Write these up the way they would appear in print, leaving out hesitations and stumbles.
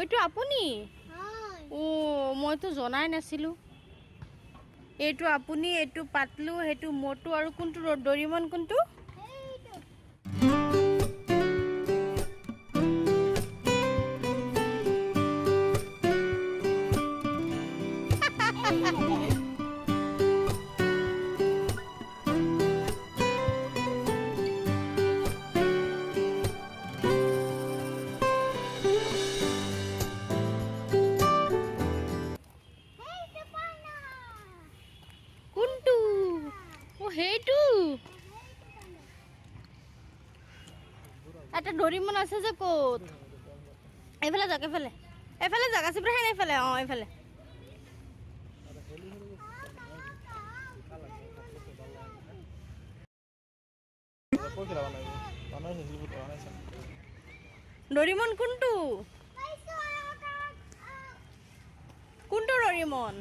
এইটো আপুনি? ও মইতো জনাই নাছিলো। এইটো আপুনি, এইটো পাতলু, সেইটো মোটু আৰু কোনটো ডৰিমন কোনটো? কোনটো? ও সেইটো এটা ডৰিমন আছে যে ক'ত? এইফালে যাক, এইফালে এইফালে যাক আছে প্ৰায় এইফালে। এইফালে ডৰিমন কোনটো? কোনটো ডৰিমন?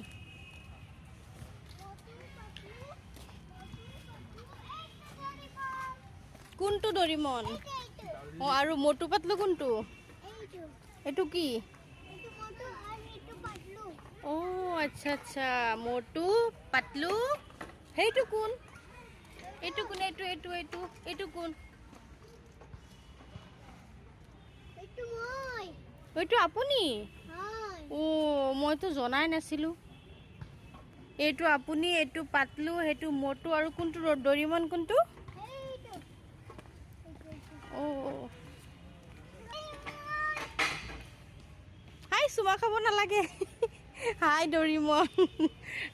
কোনটো ডৰিমন? আৰু মোটু পাতলু কোনটো? এইটো কি? ও আচ্ছা আচ্ছা, মোটু পাতলু সেইটো কোন? এইটো কোন? এইটো কোন? এইটো আপুনি? ও মইতো জনাই নাছিলো। এইটো আপুনি, এইটো পাতলু, সেইটো মোটু আৰু কোনটো ডৰিমন কোনটো? ও হাই, চুমা খাব নালাগে। হাই ডৰিমন।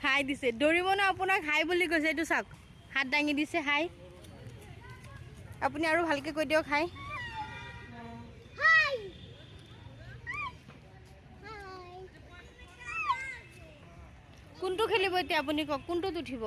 হাই দিছে ডৰিমনে, আপোনাক হাই বুলি কৈছে। এইটো চাওক, হাত দাঙি দিছে হাই। আপুনি আৰু ভালকে কৈ দিয়ক হাই। কোনটো খেলিব এতিয়া আপুনি কওক, কোনটোত উঠিব?